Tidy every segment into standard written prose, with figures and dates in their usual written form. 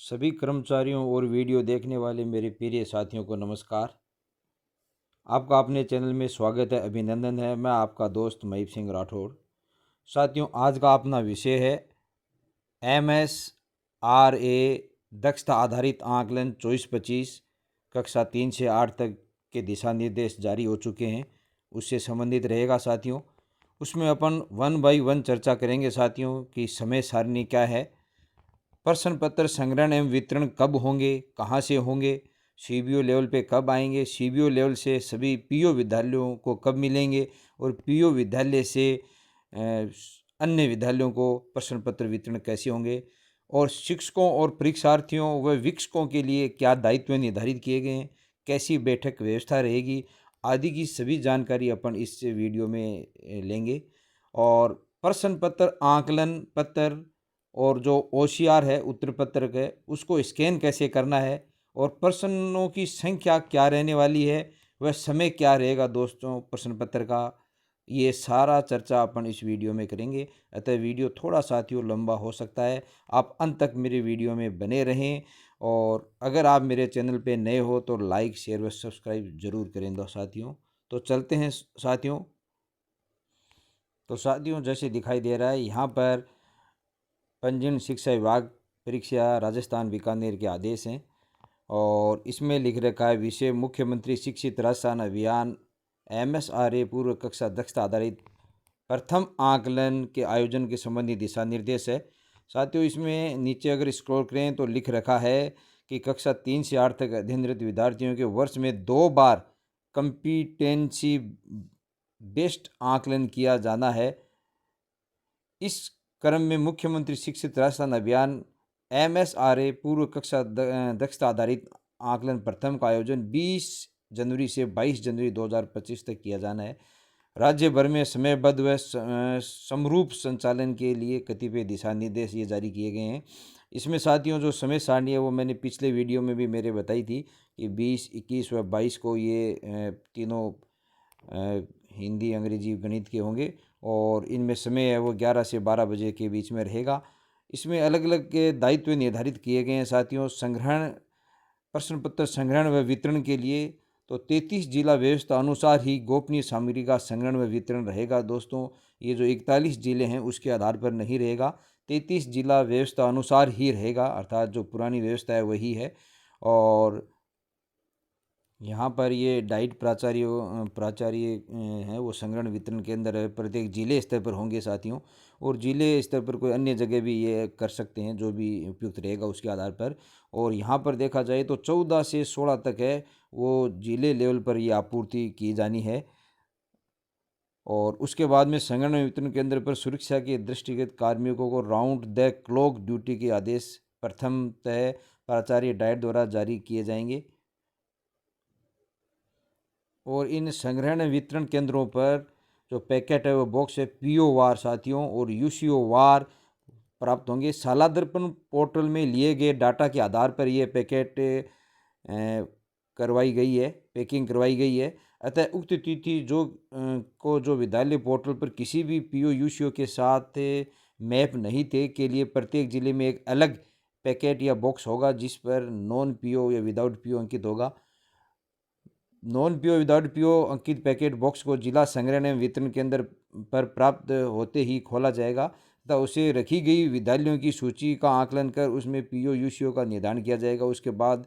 सभी कर्मचारियों और वीडियो देखने वाले मेरे प्रिय साथियों को नमस्कार। आपका अपने चैनल में स्वागत है, अभिनंदन है। मैं आपका दोस्त महीप सिंह राठौड़। साथियों, आज का अपना विषय है MSRA दक्षता आधारित आकलन 24-25 कक्षा 3 से 8 तक के दिशा निर्देश जारी हो चुके हैं, उससे संबंधित रहेगा साथियों। उसमें अपन 1 बाय 1 चर्चा करेंगे साथियों कि समय सारणी क्या है, प्रश्न पत्र संग्रहण एवं वितरण कब होंगे, कहाँ से होंगे, सीबीओ लेवल पे कब आएंगे, सीबीओ लेवल से सभी पीओ विद्यालयों को कब मिलेंगे और पीओ विद्यालय से अन्य विद्यालयों को प्रश्न पत्र वितरण कैसे होंगे, और शिक्षकों और परीक्षार्थियों व वीक्षकों के लिए क्या दायित्व निर्धारित किए गए हैं, कैसी बैठक व्यवस्था रहेगी आदि की सभी जानकारी अपन इस वीडियो में लेंगे। और प्रश्न पत्र आकलन पत्र और जो OCR है उत्तर पत्रक है उसको स्कैन कैसे करना है और प्रश्नों की संख्या क्या रहने वाली है, वह समय क्या रहेगा दोस्तों प्रश्न पत्र का, ये सारा चर्चा अपन इस वीडियो में करेंगे। अतः वीडियो थोड़ा साथियों लंबा हो सकता है, आप अंत तक मेरे वीडियो में बने रहें। और अगर आप मेरे चैनल पे नए हो तो लाइक शेयर व सब्सक्राइब जरूर करें दो साथियों। तो चलते हैं साथियों। तो साथियों, जैसे दिखाई दे रहा है यहाँ पर पंजीयन शिक्षा विभाग परीक्षा राजस्थान बीकानेर के आदेश हैं और इसमें लिख रखा है विषय मुख्यमंत्री शिक्षित राजस्थान अभियान MSRA पूर्व कक्षा दक्षता आधारित प्रथम आकलन के आयोजन के संबंधी दिशा निर्देश है। साथियों, इसमें नीचे अगर स्क्रॉल करें तो लिख रखा है कि कक्षा 3 से 8 तक अध्ययनरत विद्यार्थियों के वर्ष में 2 बार कंपिटेंसी बेस्ड आकलन किया जाना है। इस क्रम में मुख्यमंत्री शिक्षित राजस्थान अभियान MSRA पूर्व कक्षा दक्षता आधारित आकलन प्रथम का आयोजन 20 जनवरी से 22 जनवरी 2025 तक किया जाना है। राज्य भर में समयबद्ध व समरूप संचालन के लिए कतिपय दिशा निर्देश ये जारी किए गए हैं। इसमें साथियों जो समय सारणी है वो मैंने पिछले वीडियो में भी मेरे बताई थी कि 20, 21 व 22 को ये तीनों हिंदी, अंग्रेजी, गणित के होंगे और इनमें समय है वो 11 से 12 बजे के बीच में रहेगा। इसमें अलग अलग के दायित्व निर्धारित किए गए हैं साथियों। संग्रहण प्रश्न पत्र संग्रहण व वितरण के लिए तो 33 जिला व्यवस्था अनुसार ही गोपनीय सामग्री का संग्रहण व वितरण रहेगा दोस्तों। ये जो 41 जिले हैं उसके आधार पर नहीं रहेगा, 33 जिला व्यवस्था अनुसार ही रहेगा, अर्थात जो पुरानी व्यवस्था है वही है। और यहाँ पर ये डाइट प्राचार्य हैं वो संग्रहण वितरण के अंदर प्रत्येक जिले स्तर पर होंगे साथियों, और जिले स्तर पर कोई अन्य जगह भी ये कर सकते हैं जो भी उपयुक्त रहेगा उसके आधार पर। और यहाँ पर देखा जाए तो 14 से 16 तक है वो जिले लेवल पर ये आपूर्ति की जानी है। और उसके बाद में संग्रहण वितरण केंद्र पर सुरक्षा के दृष्टिगत कार्मिकों को राउंड द क्लॉक ड्यूटी के आदेश प्रथमतः प्राचार्य डाइट द्वारा जारी किए जाएंगे। और इन संग्रहण वितरण केंद्रों पर जो पैकेट है वो बॉक्स है PO वार साथियों और UCO वार प्राप्त होंगे। सालादर्पण पोर्टल में लिए गए डाटा के आधार पर यह पैकेट करवाई गई है, पैकिंग करवाई गई है। अतः उक्त तिथि जो विद्यालय पोर्टल पर किसी भी PO UCO के साथ मैप नहीं थे के लिए प्रत्येक जिले में एक अलग पैकेट या बॉक्स होगा जिस पर नॉन PO या विदाउट PO अंकित होगा। नॉन PO विदाउट PO अंकित पैकेट बॉक्स को जिला संग्रहण एवं वितरण केंद्र पर प्राप्त होते ही खोला जाएगा तथा उसे रखी गई विद्यालयों की सूची का आकलन कर उसमें PO UCO का निर्धारण किया जाएगा। उसके बाद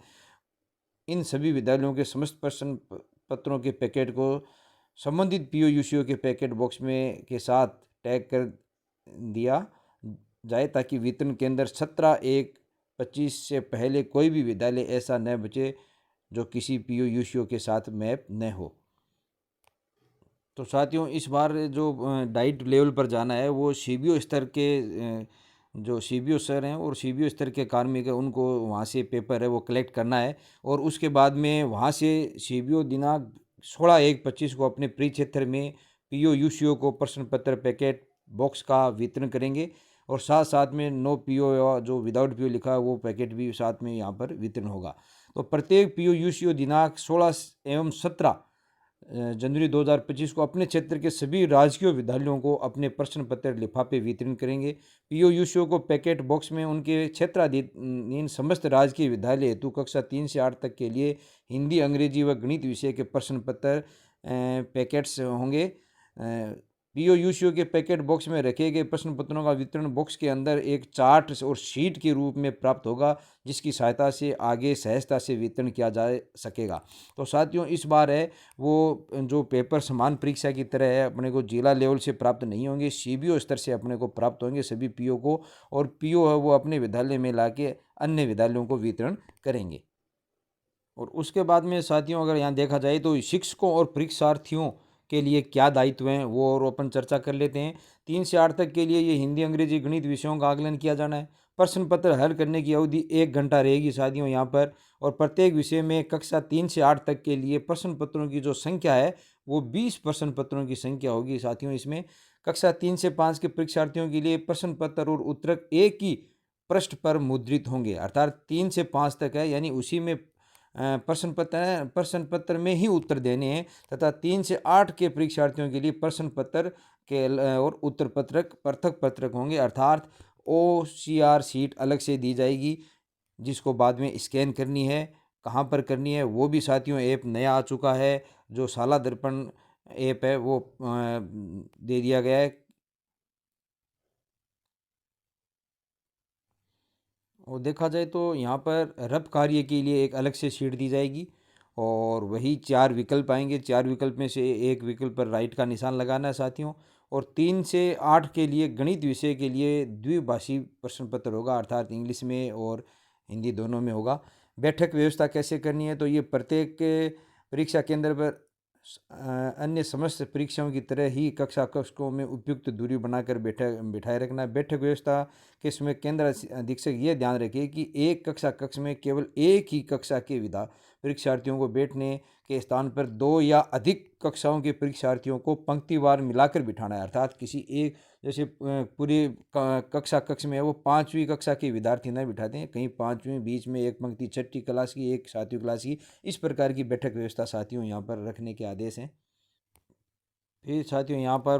इन सभी विद्यालयों के समस्त प्रश्न पत्रों के पैकेट को संबंधित PO UCO के पैकेट बॉक्स में के साथ टैग कर दिया जाए ताकि वितरण केंद्र 17/1/25 से पहले कोई भी विद्यालय ऐसा न बचे जो किसी PO UCO के साथ मैप न हो। तो साथियों, इस बार जो डाइट लेवल पर जाना है वो CBO स्तर के जो CBO सर हैं और CBO स्तर के कार्मिक हैं उनको वहाँ से पेपर है वो कलेक्ट करना है और उसके बाद में वहाँ से CBO दिनांक 16/1/25 को अपने परिक्षेत्र में PO UCO को प्रश्न पत्र पैकेट बॉक्स का वितरण करेंगे और साथ साथ में नो PO जो विदाउट PO लिखा है वो पैकेट भी साथ में यहाँ पर वितरण होगा। तो प्रत्येक PO UCO दिनांक 16 एवं 17 जनवरी 2025 को अपने क्षेत्र के सभी राजकीय विद्यालयों को अपने प्रश्न पत्र लिफाफे वितरण करेंगे। पीओ यूसीओ को पैकेट बॉक्स में उनके क्षेत्राधीन समस्त राजकीय विद्यालय हेतु कक्षा 3 से 8 तक के लिए हिंदी, अंग्रेजी व गणित विषय के प्रश्न पत्र पैकेट्स होंगे। पीओ यूसीओ के पैकेट बॉक्स में रखे गए प्रश्न पत्रों का वितरण बॉक्स के अंदर एक चार्ट और शीट के रूप में प्राप्त होगा, जिसकी सहायता से आगे सहजता से वितरण किया जा सकेगा। तो साथियों, इस बार है वो जो पेपर समान परीक्षा की तरह है, अपने को जिला लेवल से प्राप्त नहीं होंगे, सीबीओ स्तर से अपने को प्राप्त होंगे सभी पीओ को, और पीओ है वो अपने विद्यालय में लाके अन्य विद्यालयों को वितरण करेंगे। और उसके बाद में साथियों, अगर यहाँ देखा जाए तो शिक्षकों और परीक्षार्थियों के लिए क्या दायित्व हैं वो और अपन चर्चा कर लेते हैं। 3 से 8 तक के लिए ये हिंदी, अंग्रेजी, गणित विषयों का आकलन किया जाना है। प्रश्न पत्र हल करने की अवधि 1 घंटा रहेगी साथियों यहाँ पर, और प्रत्येक विषय में कक्षा 3 से 8 तक के लिए प्रश्न पत्रों की जो संख्या है वो 20 प्रश्न पत्रों की संख्या होगी साथियों। इसमें कक्षा 3 से 5 के परीक्षार्थियों के लिए प्रश्न पत्र और उत्तर एक ही पृष्ठ पर मुद्रित होंगे, अर्थात 3 से 5 तक है, यानी उसी में प्रश्न पत्र में ही उत्तर देने हैं, तथा 3 से 8 के परीक्षार्थियों के लिए प्रश्न पत्र के और उत्तर पत्रक पृथक पत्रक होंगे, अर्थात OCR शीट अलग से दी जाएगी, जिसको बाद में स्कैन करनी है। कहाँ पर करनी है वो भी साथियों ऐप नया आ चुका है, जो शाला दर्पण ऐप है वो दे दिया गया है। और देखा जाए तो यहाँ पर रफ कार्य के लिए एक अलग से शीट दी जाएगी, और वही 4 विकल्प आएंगे। 4 विकल्प में से एक विकल्प पर राइट का निशान लगाना है साथियों। और 3 से 8 के लिए गणित विषय के लिए द्विभाषी प्रश्न पत्र होगा, अर्थात इंग्लिश में और हिंदी दोनों में होगा। बैठक व्यवस्था कैसे करनी है, तो ये प्रत्येक परीक्षा केंद्र पर अन्य समस्त परीक्षाओं की तरह ही कक्षा कक्षों में उपयुक्त दूरी बनाकर बिठाए रखना है। बैठक व्यवस्था के समय केंद्र अधीक्षक ये ध्यान रखे कि एक कक्षा कक्ष में केवल एक ही कक्षा के परीक्षार्थियों को बैठने के स्थान पर 2 या अधिक कक्षाओं के परीक्षार्थियों को पंक्तिवार मिलाकर बिठाना है, अर्थात किसी एक, जैसे पूरी कक्षा कक्ष में है वो 5वीं कक्षा के विद्यार्थी न बिठाते हैं, कहीं 5वीं बीच में एक पंक्ति 6ठी क्लास की, एक 7वीं क्लास की, इस प्रकार की बैठक व्यवस्था साथियों यहाँ पर रखने के आदेश हैं। फिर साथियों यहाँ पर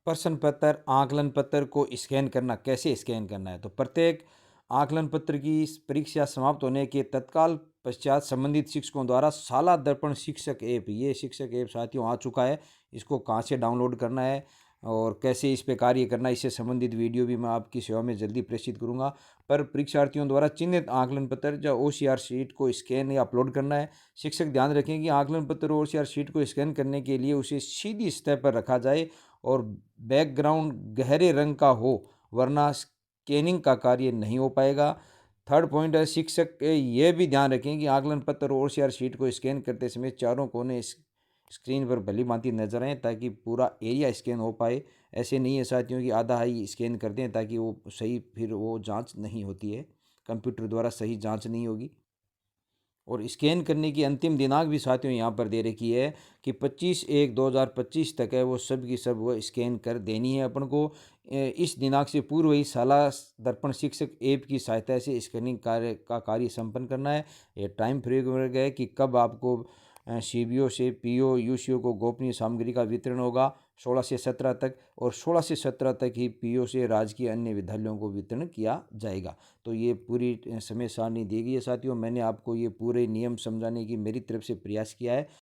प्रश्न पत्र आकलन पत्र को स्कैन करना, कैसे स्कैन करना है, तो प्रत्येक आकलन पत्र की परीक्षा समाप्त होने के तत्काल पश्चात संबंधित शिक्षकों द्वारा शाला दर्पण शिक्षक ऐप, ये शिक्षक ऐप साथियों आ चुका है, इसको कहाँ से डाउनलोड करना है और कैसे इस पे कार्य करना है, इससे संबंधित वीडियो भी मैं आपकी सेवा में जल्दी प्रेषित करूंगा। पर परीक्षार्थियों द्वारा चिन्हित आकलन पत्र या OCR शीट को स्कैन या अपलोड करना है। शिक्षक ध्यान रखें कि आकलन पत्र और OCR शीट को स्कैन करने के लिए उसे सीधी सतह पर रखा जाए और बैकग्राउंड गहरे रंग का हो, वरना स्कैनिंग का कार्य नहीं हो पाएगा। थर्ड पॉइंट है, शिक्षक ये भी ध्यान रखें कि आकलन पत्र और OCR शीट को स्कैन करते समय चारों कोने स्क्रीन पर भली भांति नजर आए, ताकि पूरा एरिया स्कैन हो पाए। ऐसे नहीं है साथियों कि आधा ही स्कैन कर दें, ताकि वो सही, फिर वो जांच नहीं होती है, कंप्यूटर द्वारा सही जांच नहीं होगी। और स्कैन करने की अंतिम दिनांक भी साथियों यहाँ पर दे रखी है कि 25/1/2025 तक है, वो सब की सब वो स्कैन कर देनी है अपन को। इस दिनांक से पूर्व ही शाला दर्पण शिक्षक ऐप की सहायता से स्कैनिंग कार्य संपन्न करना है। ये टाइम फ्रेम है कि कब आपको CBO से PO UCO को गोपनीय सामग्री का वितरण होगा, 16 से 17 तक, और 16 से 17 तक ही PO से राजकीय अन्य विद्यालयों को वितरण किया जाएगा। तो ये पूरी समय सारणी दी गई है साथियों। मैंने आपको ये पूरे नियम समझाने की मेरी तरफ से प्रयास किया है।